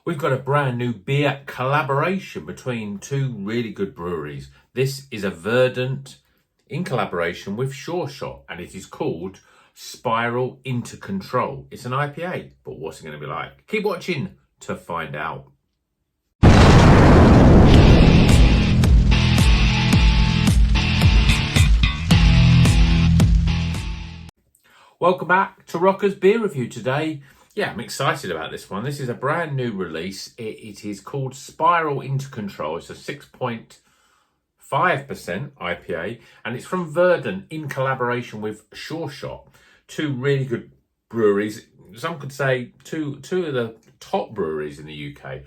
We've got a brand new beer collaboration between two really good breweries. This is a Verdant in collaboration with Sureshot, and it is called Spiral Into Control. It's an IPA, but what's it going to be like? Keep watching to find out. Welcome back to Rocker's Beer Review today. Yeah, I'm excited about this one. This is a brand new release. It is called Spiral Into Control. It's a 6.5% IPA, and it's from Verdant in collaboration with Sureshot. Two really good breweries. Some could say two of the top breweries in the UK.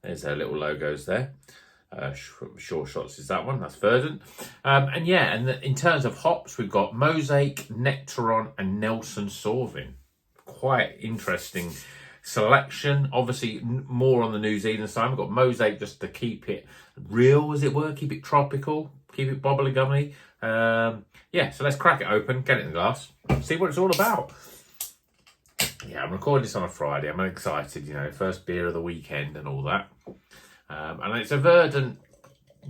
There's their little logos there. Sureshots is that one, that's Verdant. And in terms of hops, we've got Mosaic, Nectaron and Nelson Sauvin. Quite interesting selection. Obviously more on the New Zealand side. We've got Mosaic just to keep it real, as it were, keep it tropical, keep it bubbly gummy. So let's crack it open, get it in the glass, see what it's all about. Yeah, I'm recording this on a Friday. I'm excited, first beer of the weekend and all that. And it's a Verdant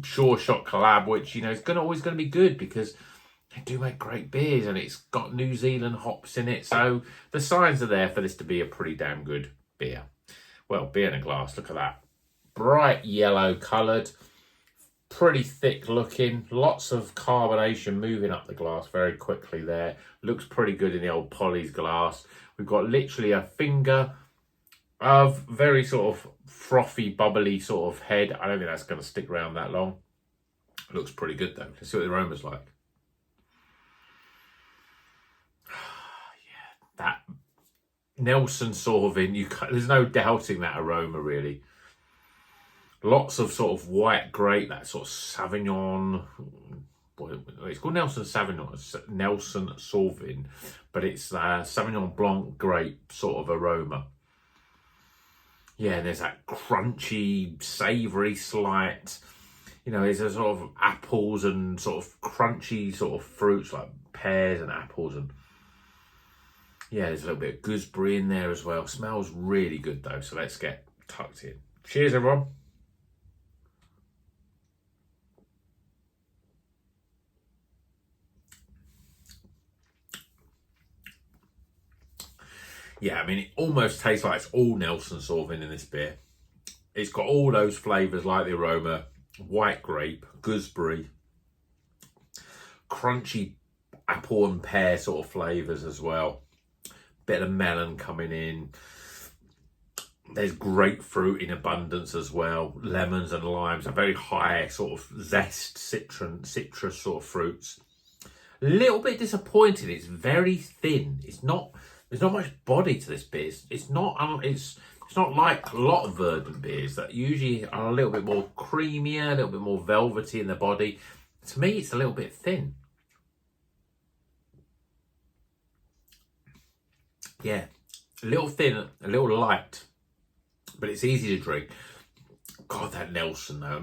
Sureshot collab, which is always going to be good because they do make great beers, and it's got New Zealand hops in it. So the signs are there for this to be a pretty damn good beer. Well, beer in a glass. Look at that, bright yellow coloured, pretty thick looking. Lots of carbonation moving up the glass very quickly there. Looks pretty good in the old Polly's glass. We've got literally a finger of very sort of frothy, bubbly sort of head. I don't think that's going to stick around that long. Looks pretty good though. Let's see what the aroma's like. Yeah, that Nelson Sauvin, there's no doubting that aroma really. Lots of sort of white grape, that sort of Sauvignon. It's called Nelson Sauvin, but it's Sauvignon Blanc grape sort of aroma. Yeah, there's that crunchy, savoury slight. There's a sort of apples and sort of crunchy sort of fruits like pears and apples. And yeah, there's a little bit of gooseberry in there as well. Smells really good though, so let's get tucked in. Cheers, everyone. Yeah, it almost tastes like it's all Nelson Sauvin in this beer. It's got all those flavours like the aroma, white grape, gooseberry, crunchy apple and pear sort of flavours as well. Bit of melon coming in. There's grapefruit in abundance as well. Lemons and limes, a very high sort of zest, citrus sort of fruits. A little bit disappointed. It's very thin. There's not much body to this beer. It's not like a lot of Verdant beers that usually are a little bit more creamier, a little bit more velvety in the body. To me, it's a little bit thin. Yeah, a little thin, a little light, but it's easy to drink. God, that Nelson though.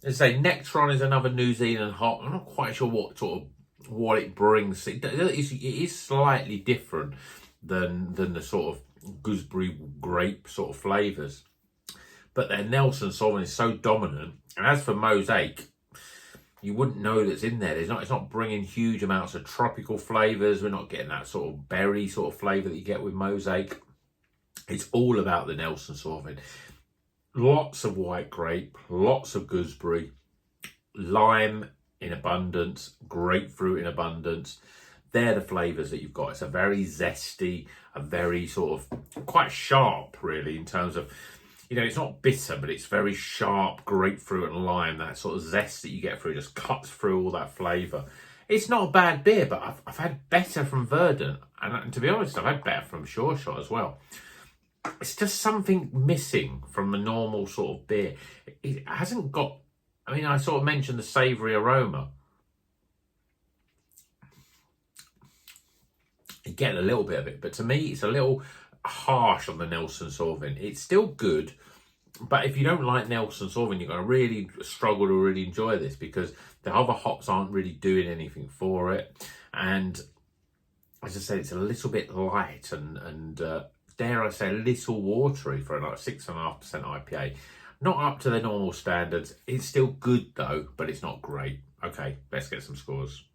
As I say, Nectaron is another New Zealand hop. I'm not quite sure what it brings. It is slightly different than the sort of gooseberry grape sort of flavours, but their Nelson Sauvin is so dominant. And as for Mosaic, you wouldn't know that's in there. It's not bringing huge amounts of tropical flavours. We're not getting that sort of berry sort of flavour that you get with Mosaic. It's all about the Nelson Sauvin. Lots of white grape, lots of gooseberry, lime in abundance, grapefruit in abundance. They're the flavours that you've got. It's a very zesty, a very sort of quite sharp really in terms of, it's not bitter, but it's very sharp grapefruit and lime. That sort of zest that you get through just cuts through all that flavour. It's not a bad beer, but I've had better from Verdant. And to be honest, I've had better from Sureshot as well. It's just something missing from the normal sort of beer. It hasn't got, I sort of mentioned the savoury aroma. You get a little bit of it, but to me it's a little harsh on the Nelson Sauvin. It's still good, but if you don't like Nelson Sauvin, you're going to really struggle to really enjoy this because the other hops aren't really doing anything for it. And as I said, it's a little bit light and dare I say, a little watery for a 6.5% IPA. Not up to their normal standards. It's still good though, but it's not great. Okay, let's get some scores.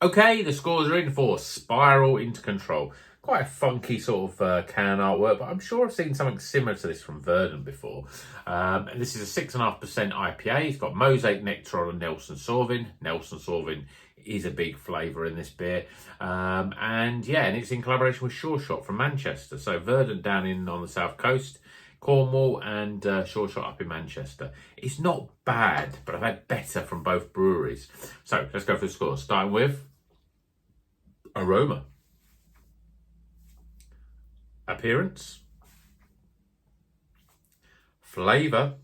Okay, the scores are in for Spiral Into Control. Quite a funky sort of can artwork, but I'm sure I've seen something similar to this from Verdant before. And this is a 6.5% IPA. It's got Mosaic, Nectaron and Nelson Sauvin. Nelson Sauvin is a big flavour in this beer. And it's in collaboration with Sureshot from Manchester. So Verdant down on the south coast, Cornwall, and Sureshot up in Manchester. It's not bad, but I've had better from both breweries. So let's go for the scores, starting with aroma, appearance, flavour,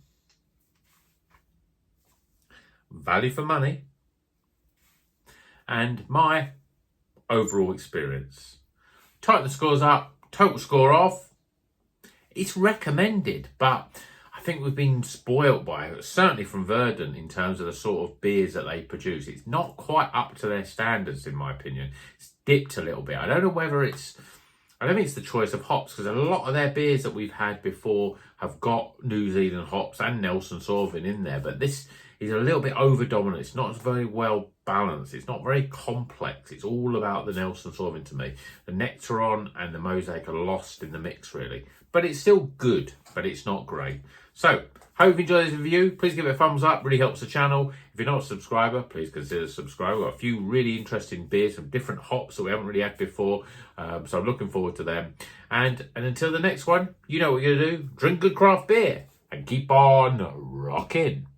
value for money, and my overall experience. Tighten the scores up, total score off. It's recommended, but I think we've been spoilt by it, certainly from Verdant, in terms of the sort of beers that they produce. It's not quite up to their standards, in my opinion. It's dipped a little bit. I don't know whether I don't think it's the choice of hops, because a lot of their beers that we've had before have got New Zealand hops and Nelson Sauvin in there, but this is a little bit over dominant. It's not very well balanced. It's not very complex. It's all about the Nelson Sauvin to me. The Nectaron and the Mosaic are lost in the mix, really. But it's still good, but it's not great. So, hope you enjoyed this review. Please give it a thumbs up. Really helps the channel. If you're not a subscriber, please consider subscribing. We've got a few really interesting beers from different hops that we haven't really had before. So I'm looking forward to them. And until the next one, you know what you're going to do. Drink good craft beer and keep on rocking.